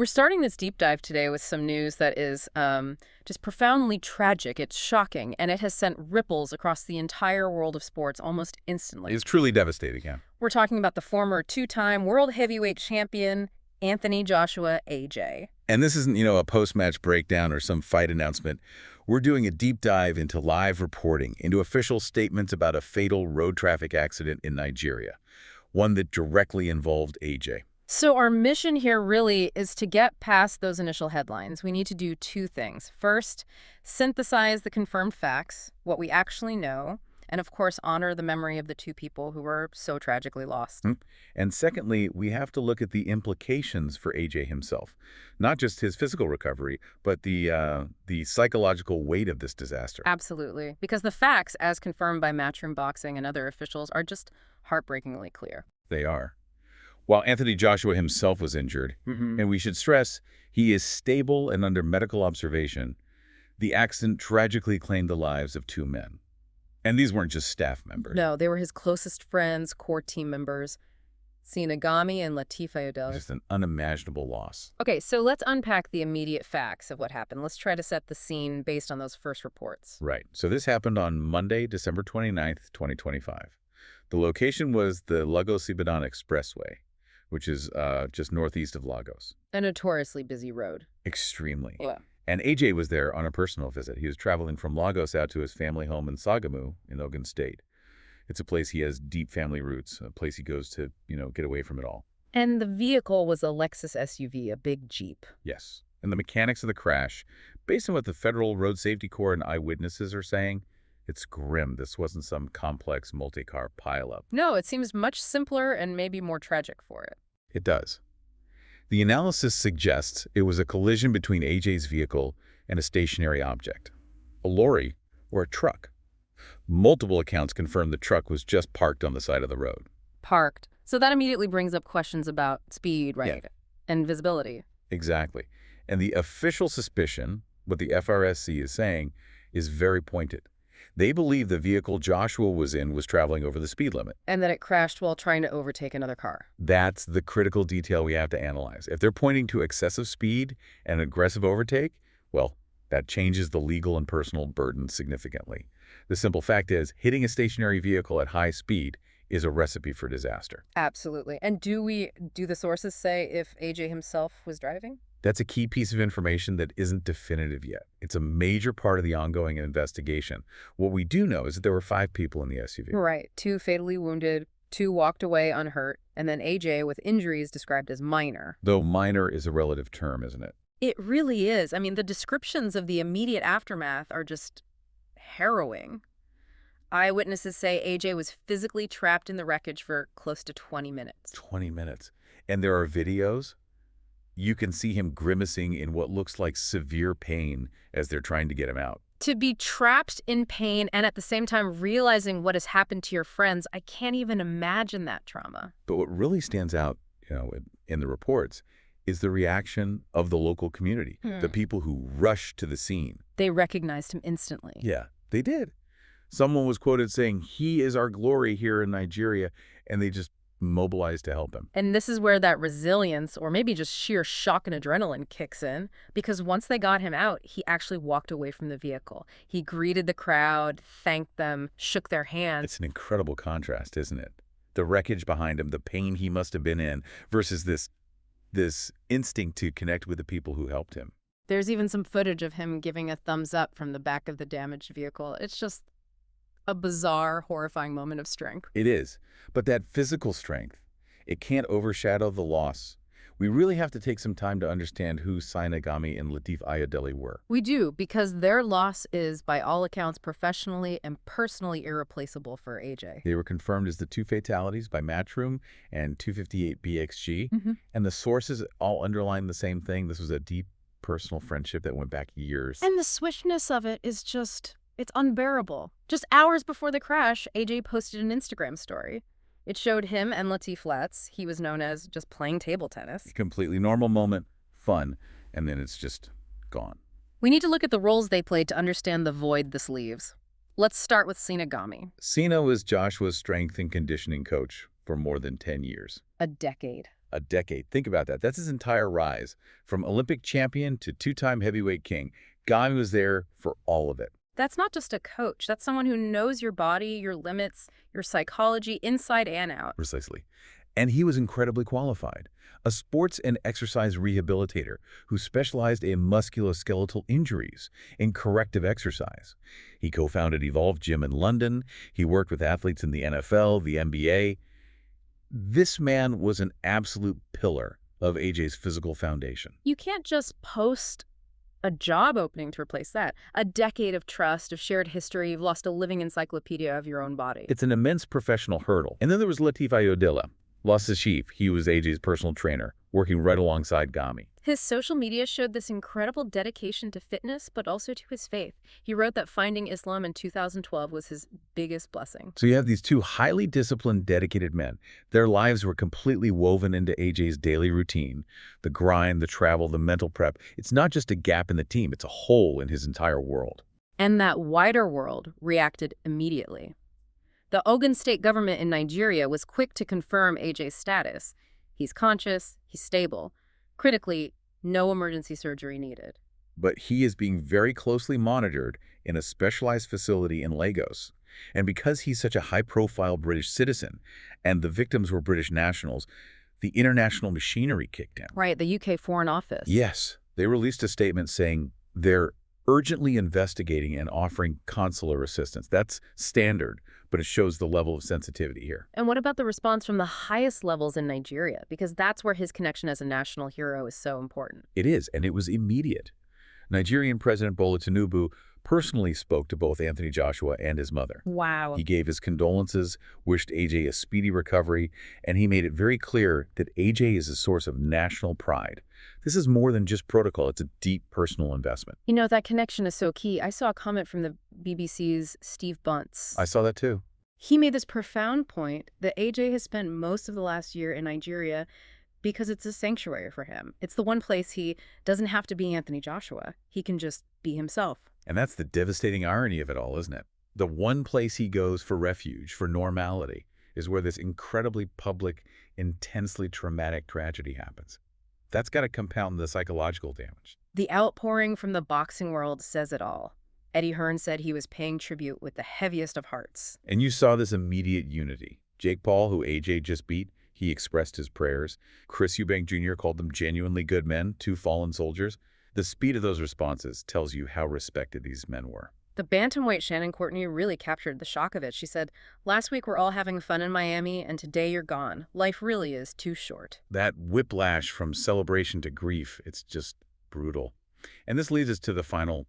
We're starting this deep dive today with some news that is just profoundly tragic. It's shocking, and it has sent ripples across the entire world of sports almost instantly. It's truly devastating, yeah. We're talking about the former two-time world heavyweight champion, Anthony Joshua, AJ. And this isn't, a post-match breakdown or some fight announcement. We're doing a deep dive into live reporting, into official statements about a fatal road traffic accident in Nigeria, one that directly involved AJ. So our mission here really is to get past those initial headlines. We need to do two things. First, synthesize the confirmed facts, what we actually know, and of course honor the memory of the two people who were so tragically lost. And secondly, we have to look at the implications for AJ himself. Not just his physical recovery, but the psychological weight of this disaster. Absolutely. Because the facts, as confirmed by Matchroom Boxing and other officials, are just heartbreakingly clear. They are. While Anthony Joshua himself was injured, and we should stress he is stable and under medical observation, the accident tragically claimed the lives of two men. And these weren't just staff members. No, they were his closest friends, core team members, Sinagami and Latif Ayodele. Just an unimaginable loss. Okay, so let's unpack the immediate facts of what happened. Let's try to set the scene based on those first reports. Right. So this happened on Monday, December 29th, 2025. The location was the Lagos-Ibadan Expressway, which is just northeast of Lagos. A notoriously busy road. Extremely. Yeah. And AJ was there on a personal visit. He was traveling from Lagos out to his family home in Sagamu in Ogun State. It's a place he has deep family roots, a place he goes to, get away from it all. And the vehicle was a Lexus SUV, a big Jeep. Yes. And the mechanics of the crash, based on what the Federal Road Safety Corps and eyewitnesses are saying, it's grim. This wasn't some complex multi-car pileup. No, it seems much simpler and maybe more tragic for it. It does. The analysis suggests it was a collision between AJ's vehicle and a stationary object, a lorry or a truck. Multiple accounts confirm the truck was just parked on the side of the road. Parked. So that immediately brings up questions about speed, right? Yeah. And visibility. Exactly. And the official suspicion, what the FRSC is saying, is very pointed. They believe the vehicle Joshua was in was traveling over the speed limit. And that it crashed while trying to overtake another car. That's the critical detail we have to analyze. If they're pointing to excessive speed and aggressive overtake, well, that changes the legal and personal burden significantly. The simple fact is, hitting a stationary vehicle at high speed is a recipe for disaster. Absolutely. And do the sources say if AJ himself was driving? That's a key piece of information that isn't definitive yet. It's a major part of the ongoing investigation. What we do know is that there were 5 people in the SUV. Right. 2 fatally wounded, 2 walked away unhurt, and then AJ with injuries described as minor. Though minor is a relative term, isn't it? It really is. I mean, the descriptions of the immediate aftermath are just harrowing. Eyewitnesses say AJ was physically trapped in the wreckage for close to 20 minutes. 20 minutes. And there are videos. You can see him grimacing in what looks like severe pain as they're trying to get him out. To be trapped in pain and at the same time realizing what has happened to your friends, I can't even imagine that trauma. But what really stands out, in the reports is the reaction of the local community, the people who rushed to the scene. They recognized him instantly. Yeah, they did. Someone was quoted saying, "He is our glory here in Nigeria," and they just mobilized to help him. And this is where that resilience, or maybe just sheer shock and adrenaline, kicks in, because once they got him out, he actually walked away from the vehicle. He greeted the crowd, thanked them, shook their hands. It's an incredible contrast, isn't it? The wreckage behind him, the pain he must have been in, versus this instinct to connect with the people who helped him. There's even some footage of him giving a thumbs up from the back of the damaged vehicle. It's just a bizarre, horrifying moment of strength. It is. But that physical strength, it can't overshadow the loss. We really have to take some time to understand who Sinagami and Latif Ayodele were. We do, because their loss is, by all accounts, professionally and personally irreplaceable for AJ. They were confirmed as the 2 fatalities by Matchroom and 258BXG, and the sources all underline the same thing. This was a deep personal friendship that went back years. And the swishness of it is just, it's unbearable. Just hours before the crash, AJ posted an Instagram story. It showed him and Latif Flats. He was known as just playing table tennis. A completely normal moment, fun, and then it's just gone. We need to look at the roles they played to understand the void this leaves. Let's start with Sinagami. Sina was Joshua's strength and conditioning coach for more than 10 years. A decade. A decade. Think about that. That's his entire rise. From Olympic champion to two-time heavyweight king, Gami was there for all of it. That's not just a coach. That's someone who knows your body, your limits, your psychology inside and out. Precisely. And he was incredibly qualified. A sports and exercise rehabilitator who specialized in musculoskeletal injuries and corrective exercise. He co-founded Evolve Gym in London. He worked with athletes in the NFL, the NBA. This man was an absolute pillar of AJ's physical foundation. You can't just post a job opening to replace that. A decade of trust, of shared history. You've lost a living encyclopedia of your own body. It's an immense professional hurdle. And then there was Latif Ayodele, lost his chief. He was AJ's personal trainer, working right alongside Gami. His social media showed this incredible dedication to fitness, but also to his faith. He wrote that finding Islam in 2012 was his biggest blessing. So you have these two highly disciplined, dedicated men. Their lives were completely woven into AJ's daily routine. The grind, the travel, the mental prep. It's not just a gap in the team, it's a hole in his entire world. And that wider world reacted immediately. The Ogun state government in Nigeria was quick to confirm AJ's status. He's conscious, he's stable. Critically, no emergency surgery needed. But he is being very closely monitored in a specialized facility in Lagos. And because he's such a high-profile British citizen, and the victims were British nationals, the international machinery kicked in. Right, the UK Foreign Office. Yes, they released a statement saying they're urgently investigating and offering consular assistance. That's standard, but it shows the level of sensitivity here. And what about the response from the highest levels in Nigeria? Because that's where his connection as a national hero is so important. It is, and it was immediate. Nigerian President Bola Tinubu personally spoke to both Anthony Joshua and his mother. Wow. He gave his condolences, wished AJ a speedy recovery, and he made it very clear that AJ is a source of national pride. This is more than just protocol. It's a deep personal investment. You know, that connection is so key. I saw a comment from the BBC's Steve Bunce. I saw that too. He made this profound point that AJ has spent most of the last year in Nigeria because it's a sanctuary for him. It's the one place he doesn't have to be Anthony Joshua. He can just be himself. And that's the devastating irony of it all, isn't it? The one place he goes for refuge, for normality, is where this incredibly public, intensely traumatic tragedy happens. That's got to compound the psychological damage. The outpouring from the boxing world says it all. Eddie Hearn said he was paying tribute with the heaviest of hearts. And you saw this immediate unity. Jake Paul, who AJ just beat, he expressed his prayers. Chris Eubank Jr. called them genuinely good men, two fallen soldiers. The speed of those responses tells you how respected these men were. The bantamweight Shannon Courtney really captured the shock of it. She said, "Last week we're all having fun in Miami, and today you're gone. Life really is too short." That whiplash from celebration to grief, it's just brutal. And this leads us to the final,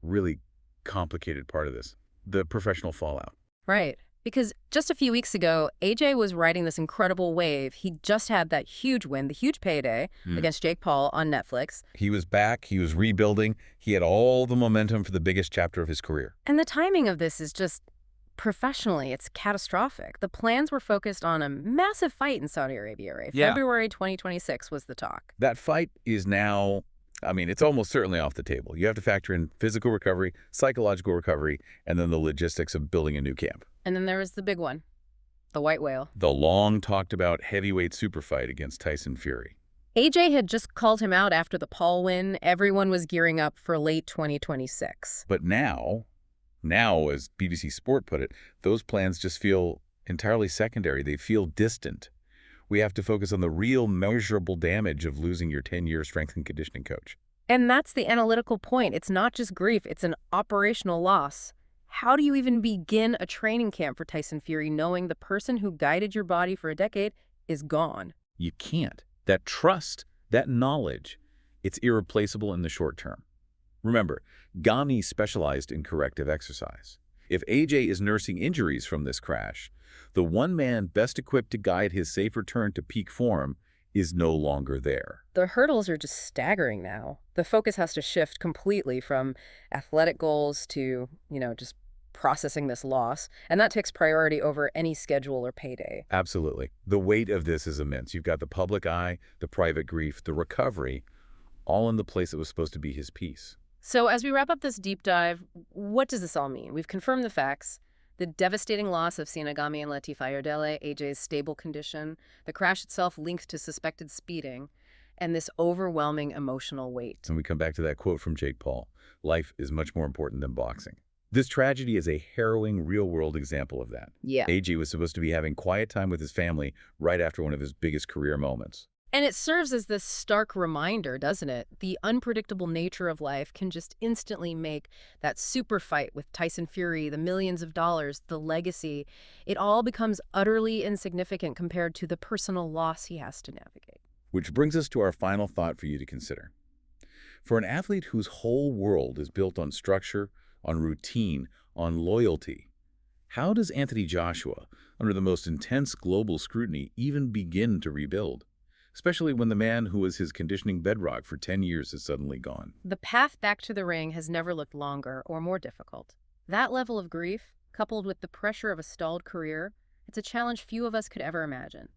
really complicated part of this, the professional fallout. Right. Because just a few weeks ago, AJ was riding this incredible wave. He just had that huge win, the huge payday against Jake Paul on Netflix. He was back. He was rebuilding. He had all the momentum for the biggest chapter of his career. And the timing of this is just, professionally, it's catastrophic. The plans were focused on a massive fight in Saudi Arabia, right? Yeah. February 2026 was the talk. That fight is now, I mean, it's almost certainly off the table. You have to factor in physical recovery, psychological recovery, and then the logistics of building a new camp. And then there was the big one, the white whale. The long-talked-about heavyweight super fight against Tyson Fury. AJ had just called him out after the Paul win. Everyone was gearing up for late 2026. But now, as BBC Sport put it, those plans just feel entirely secondary. They feel distant. We have to focus on the real measurable damage of losing your 10-year strength and conditioning coach. And that's the analytical point. It's not just grief, it's an operational loss. How do you even begin a training camp for Tyson Fury knowing the person who guided your body for a decade is gone? You can't. That trust, that knowledge, it's irreplaceable in the short term. Remember, Gami specialized in corrective exercise. If AJ is nursing injuries from this crash, the one man best equipped to guide his safe return to peak form is no longer there. The hurdles are just staggering now. The focus has to shift completely from athletic goals to, just processing this loss. And that takes priority over any schedule or payday. Absolutely. The weight of this is immense. You've got the public eye, the private grief, the recovery, all in the place that was supposed to be his peace. So as we wrap up this deep dive, what does this all mean? We've confirmed the facts. The devastating loss of Sinagami and Latifayardele, AJ's stable condition, the crash itself linked to suspected speeding, and this overwhelming emotional weight. And we come back to that quote from Jake Paul, life is much more important than boxing. This tragedy is a harrowing real-world example of that. Yeah. AJ was supposed to be having quiet time with his family right after one of his biggest career moments. And it serves as this stark reminder, doesn't it? The unpredictable nature of life can just instantly make that super fight with Tyson Fury, the millions of dollars, the legacy, it all becomes utterly insignificant compared to the personal loss he has to navigate. Which brings us to our final thought for you to consider. For an athlete whose whole world is built on structure, on routine, on loyalty, how does Anthony Joshua, under the most intense global scrutiny, even begin to rebuild? Especially when the man who was his conditioning bedrock for 10 years is suddenly gone. The path back to the ring has never looked longer or more difficult. That level of grief, coupled with the pressure of a stalled career, it's a challenge few of us could ever imagine.